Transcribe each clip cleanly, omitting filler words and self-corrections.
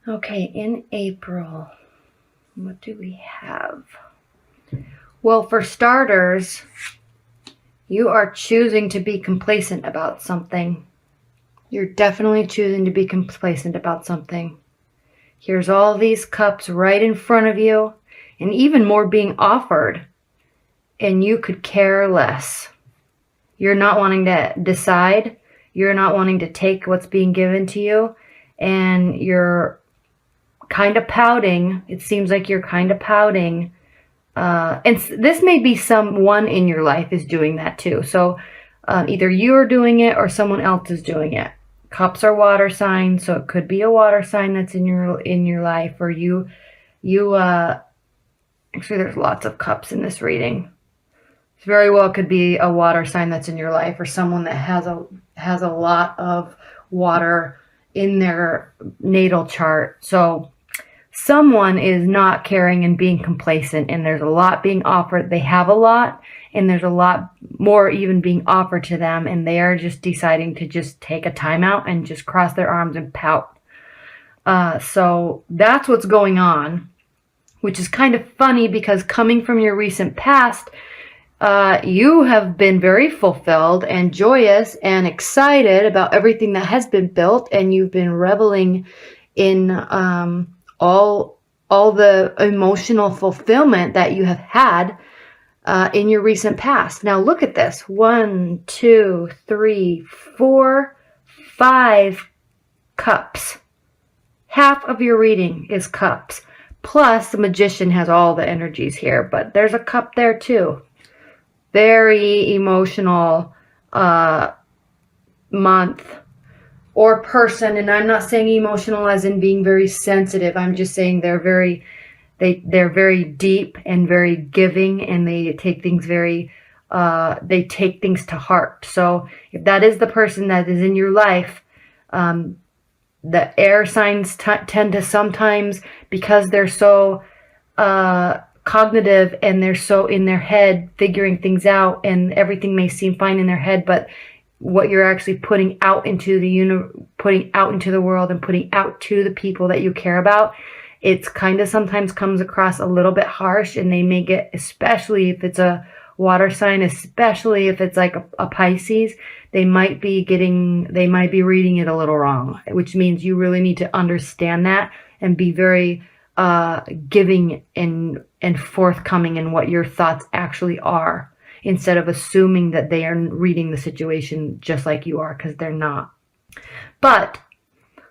Okay, in April, what do we have? Well, for starters, you are choosing to be complacent about something. You're definitely choosing to be complacent about something. Here's all these cups right in front of you, and even more being offered, and you could care less. You're not wanting to decide. You're not wanting to take what's being given to you, and you're kind of pouting. It seems like you're kind of pouting. And this may be someone in your life is doing that too. So either you are doing it or someone else is doing it. Cups are water signs, so it could be a water sign that's in your life, or you actually there's lots of cups in this reading. It very well could be a water sign that's in your life, or someone that has a lot of water in their natal chart. So someone is not caring and being complacent, and there's a lot being offered. They have a lot, and there's a lot more even being offered to them, and they are just deciding to just take a timeout and just cross their arms and pout. So that's what's going on, which is kind of funny because coming from your recent past, you have been very fulfilled and joyous and excited about everything that has been built, and you've been reveling in all the emotional fulfillment that you have had in your recent past. Now look at this. 1, 2, 3, 4, 5 cups. Half of your reading is cups. Plus the Magician has all the energies here, but there's a cup there too. Very emotional month or person, and I'm not saying emotional as in being very sensitive. I'm just saying they're very deep and very giving, and they take things to heart. So if that is the person that is in your life, the air signs tend to sometimes, because they're so cognitive and they're so in their head figuring things out, and everything may seem fine in their head, but what you're actually putting out into the world and putting out to the people that you care about, it's kind of sometimes comes across a little bit harsh, and they may get, especially if it's a water sign, especially if it's like a Pisces, they might be reading it a little wrong, which means you really need to understand that and be very giving and forthcoming in what your thoughts actually are, instead of assuming that they are reading the situation just like you are, because they're not. But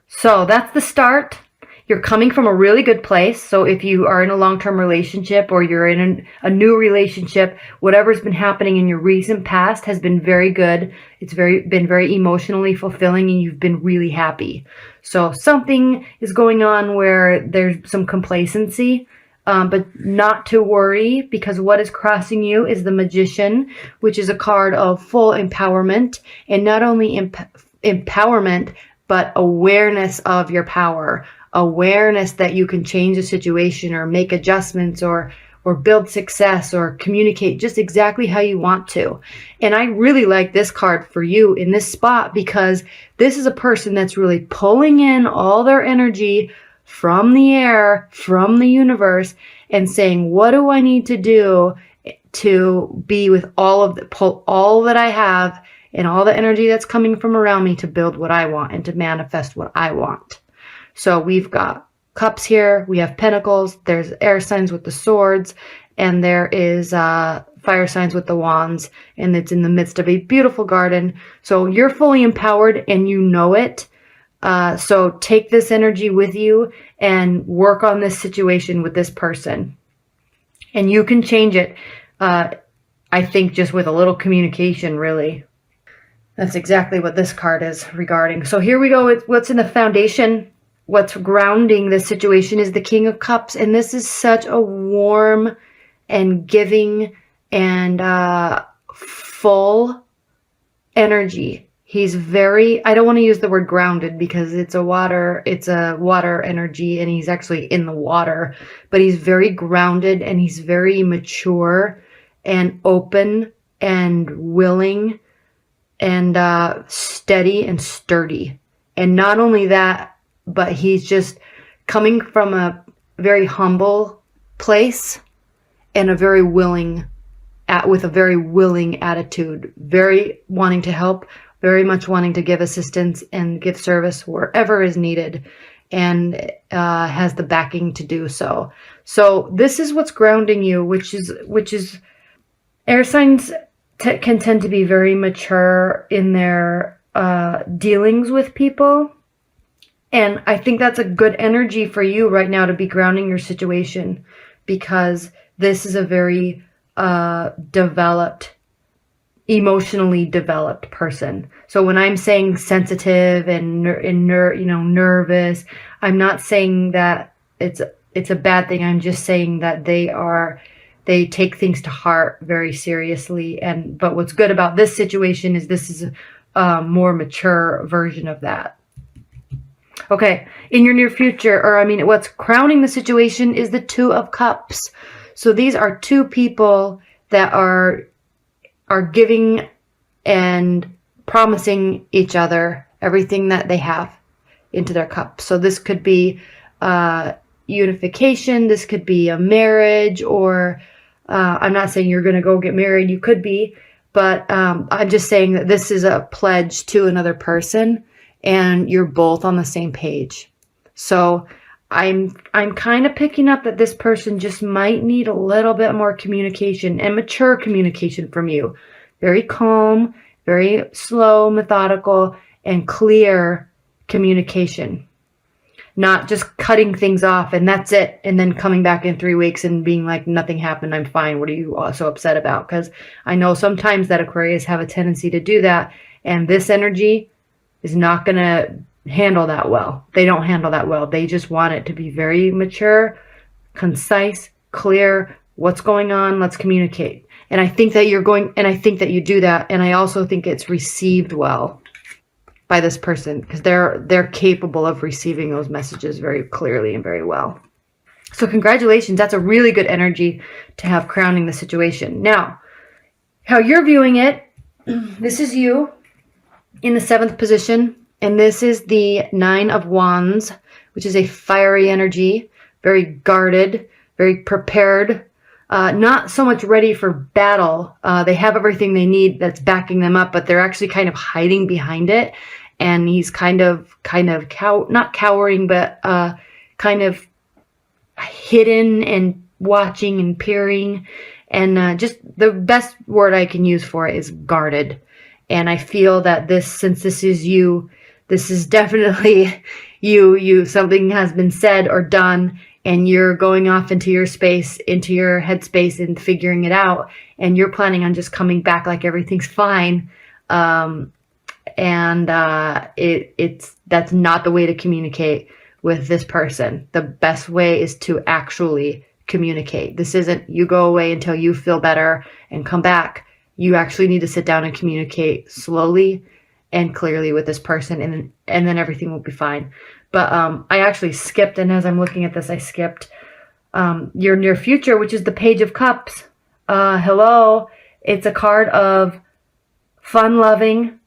so that's the start. You're coming from a really good place. So if you are in a long-term relationship, or you're in a new relationship, whatever's been happening in your recent past has been very good. It's been very emotionally fulfilling, and you've been really happy. So something is going on where there's some complacency, but not to worry, because what is crossing you is the Magician, which is a card of full empowerment, and not only empowerment, but awareness of your power. Awareness that you can change a situation, or make adjustments, or build success, or communicate just exactly how you want to. And I really like this card for you in this spot, because this is a person that's really pulling in all their energy from the air, from the universe, and saying, what do I need to do to be with pull all that I have and all the energy that's coming from around me to build what I want and to manifest what I want. So we've got cups here, we have pentacles, there's air signs with the swords, and there is fire signs with the wands, and it's in the midst of a beautiful garden. So you're fully empowered, and you know it. So take this energy with you and work on this situation with this person. And you can change it, I think, just with a little communication, really. That's exactly what this card is regarding. So here we go. What's in the foundation, what's grounding this situation, is the King of Cups. And this is such a warm and giving and full energy. He's very, I don't want to use the word grounded because it's a water energy, and he's actually in the water, but he's very grounded, and he's very mature and open and willing and steady and sturdy. And not only that, but he's just coming from a very humble place and a very willing, with a very willing attitude, very wanting to help, very much wanting to give assistance and give service wherever is needed, and has the backing to do so. So this is what's grounding you, which is air signs can tend to be very mature in their dealings with people. And I think that's a good energy for you right now to be grounding your situation, because this is a very emotionally developed person. So when I'm saying sensitive and nervous, I'm not saying that it's a bad thing. I'm just saying that they take things to heart very seriously. But what's good about this situation is this is a more mature version of that. Okay, in your near future, what's crowning the situation is the Two of Cups. So these are two people that are giving and promising each other everything that they have into their cup. So this could be unification, this could be a marriage, or I'm not saying you're going to go get married, you could be, but I'm just saying that this is a pledge to another person, and you're both on the same page. So I'm kind of picking up that this person just might need a little bit more communication, and mature communication from you. Very calm, very slow, methodical, and clear communication. Not just cutting things off and that's it, and then coming back in 3 weeks and being like, nothing happened, I'm fine. What are you so upset about? Because I know sometimes that Aquarius have a tendency to do that, and this energy is not going to handle that well. They don't handle that well. They just want it to be very mature, concise, clear. What's going on? Let's communicate. And I think that I think that you do that. And I also think it's received well by this person, because they're capable of receiving those messages very clearly and very well. So congratulations. That's a really good energy to have crowning the situation. Now, how you're viewing it, this is you in the 7th position. And this is the 9 of Wands, which is a fiery energy, very guarded, very prepared, not so much ready for battle. They have everything they need that's backing them up, but they're actually kind of hiding behind it. And he's not cowering, but kind of hidden and watching and peering. And just the best word I can use for it is guarded. And I feel that since this is you, this is definitely you. Something has been said or done, and you're going off into your space, into your headspace, and figuring it out. And you're planning on just coming back like everything's fine. That's not the way to communicate with this person. The best way is to actually communicate. This isn't you go away until you feel better and come back. You actually need to sit down and communicate slowly and clearly with this person, and then everything will be fine. But I actually skipped, and as I'm looking at this, I skipped your near future, which is the Page of Cups. Hello. It's a card of fun-loving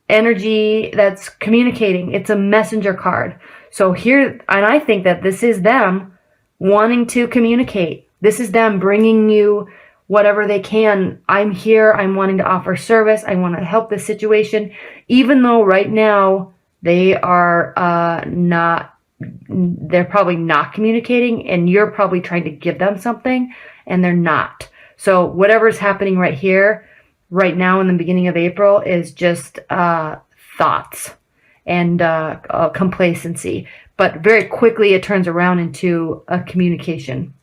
energy that's communicating. It's a messenger card. So here, and I think that this is them wanting to communicate. This is them bringing you whatever they can. I'm here. I'm wanting to offer service. I want to help this situation, even though right now they are they're probably not communicating, and you're probably trying to give them something and they're not. So whatever's happening right here, right now in the beginning of April, is just thoughts and complacency. But very quickly it turns around into a communication.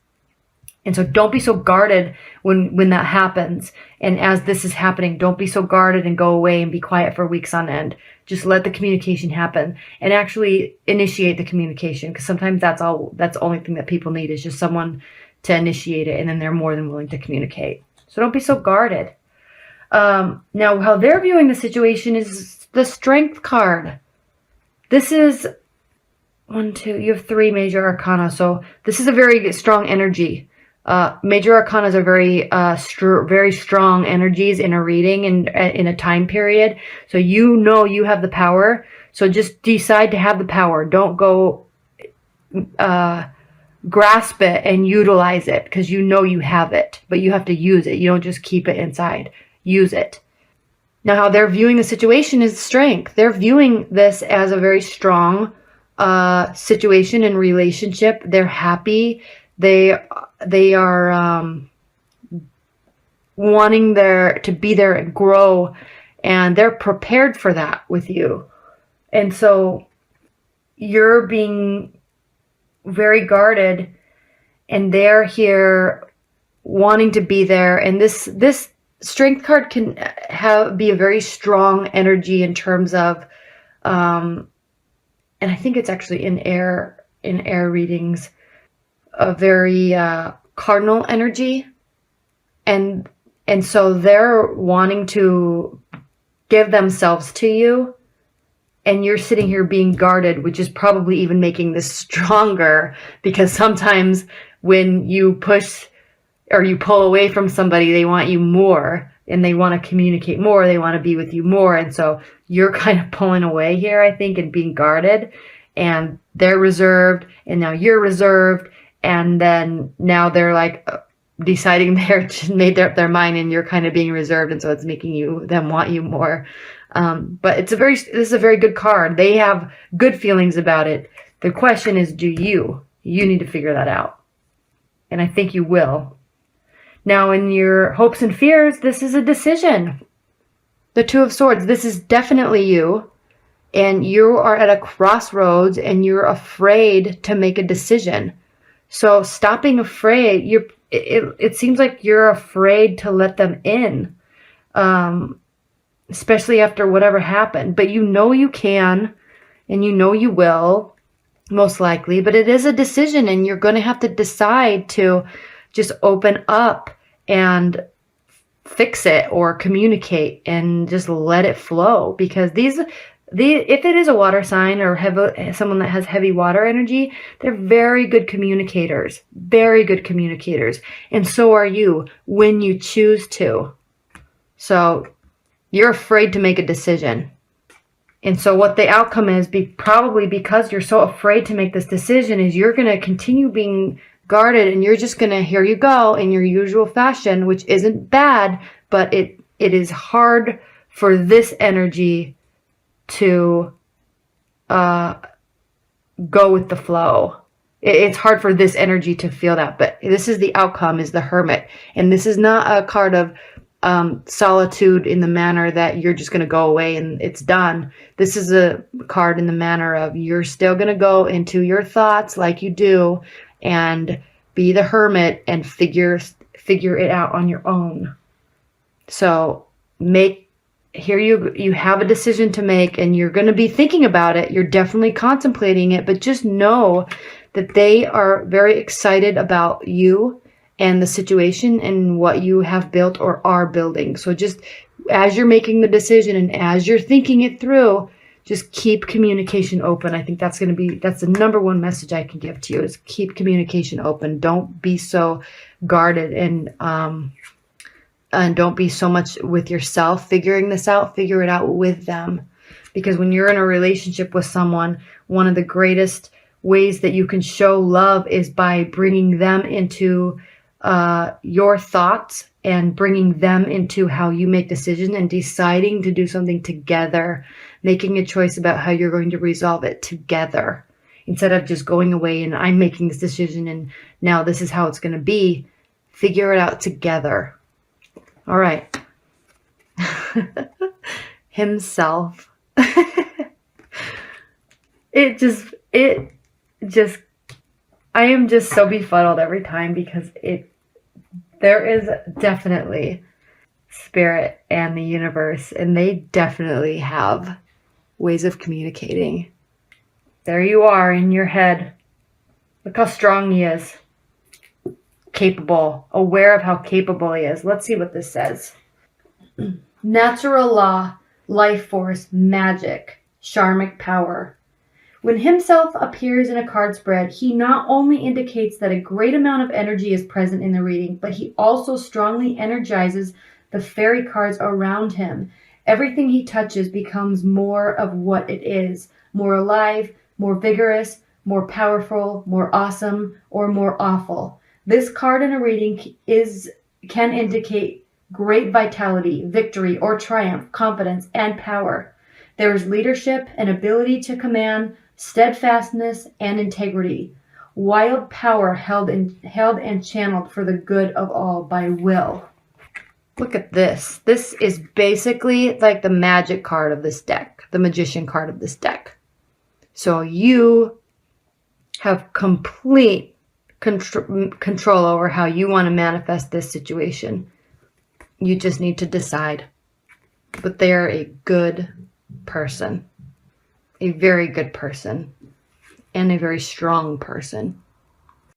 And so don't be so guarded when that happens. And as this is happening, don't be so guarded and go away and be quiet for weeks on end. Just let the communication happen and actually initiate the communication, because sometimes that's the only thing that people need is just someone to initiate it, and then they're more than willing to communicate. So don't be so guarded. Now, how they're viewing the situation is the Strength card. This is you have 3 major arcana. So this is a very strong energy. Major arcanas are very strong energies in a reading and in a time period. So you have the power. So just decide to have the power. Don't go grasp it and utilize it, because you know you have it, but you have to use it. You don't just keep it inside. Use it. Now, how they're viewing the situation is strength. They're viewing this as a very strong situation and relationship. They're happy. They are wanting to be there and grow, and they're prepared for that with you. And so you're being very guarded, and they're here wanting to be there. And this strength card can be a very strong energy in terms of and I think it's actually in air readings, a very cardinal energy. And so they're wanting to give themselves to you, and you're sitting here being guarded, which is probably even making this stronger, because sometimes when you push or you pull away from somebody, they want you more, and they want to communicate more, they want to be with you more. And so you're kind of pulling away here, I think, and being guarded, and they're reserved, and now you're reserved, and then now they're like deciding they're made up their mind, and you're kind of being reserved, and so it's making them want you more. But this is a very good card. They have good feelings about it. The question is, do you need to figure that out, and I think you will. Now, in your hopes and fears, this is a decision. The Two of Swords, this is definitely you. And you are at a crossroads, and you're afraid to make a decision. So stop being afraid. It seems like you're afraid to let them in, especially after whatever happened. But you know you can, and you know you will, most likely. But it is a decision, and you're going to have to decide to just open up and fix it or communicate and just let it flow. Because if it is a water sign or someone that has heavy water energy, they're very good communicators. Very good communicators. And so are you when you choose to. So you're afraid to make a decision. And so what the outcome is, probably because you're so afraid to make this decision, is you're going to continue being guarded, and you're just going to, here you go, in your usual fashion, which isn't bad, but it is hard for this energy to go with the flow. It's hard for this energy to feel that, but this is the outcome, is the Hermit. And this is not a card of solitude in the manner that you're just going to go away and it's done. This is a card in the manner of you're still going to go into your thoughts like you do, and be the hermit and figure it out on your own. So here you have a decision to make, and you're going to be thinking about it. You're definitely contemplating it, but just know that they are very excited about you and the situation and what you have built or are building. So just as you're making the decision and as you're thinking it through, just keep communication open. I think that's the number one message I can give to you, is keep communication open. Don't be so guarded, and don't be so much with yourself figuring this out. Figure it out with them. Because when you're in a relationship with someone, one of the greatest ways that you can show love is by bringing them into your thoughts, and bringing them into how you make decisions, and deciding to do something together, making a choice about how you're going to resolve it together, instead of just going away and I'm making this decision and now this is how it's going to be. Figure it out together. All right. Himself. It just, I am just so befuddled every time, because there is definitely spirit and the universe, and they definitely have ways of communicating. There you are in your head. Look how strong he is. Capable. Aware of how capable he is. Let's see what this says. Natural law, life force, magic, charmic power. When himself appears in a card spread, he not only indicates that a great amount of energy is present in the reading, but he also strongly energizes the fairy cards around him. Everything he touches becomes more of what it is, more alive, more vigorous, more powerful, more awesome, or more awful. This card in a reading can indicate great vitality, victory, or triumph, confidence, and power. There is leadership and ability to command, steadfastness, and integrity. Wild power held and channeled for the good of all by will. Look at this. This is basically like the magic card of this deck, the magician card of this deck. So you have complete control over how you want to manifest this situation. You just need to decide. But they are a good person, a very good person, and a very strong person.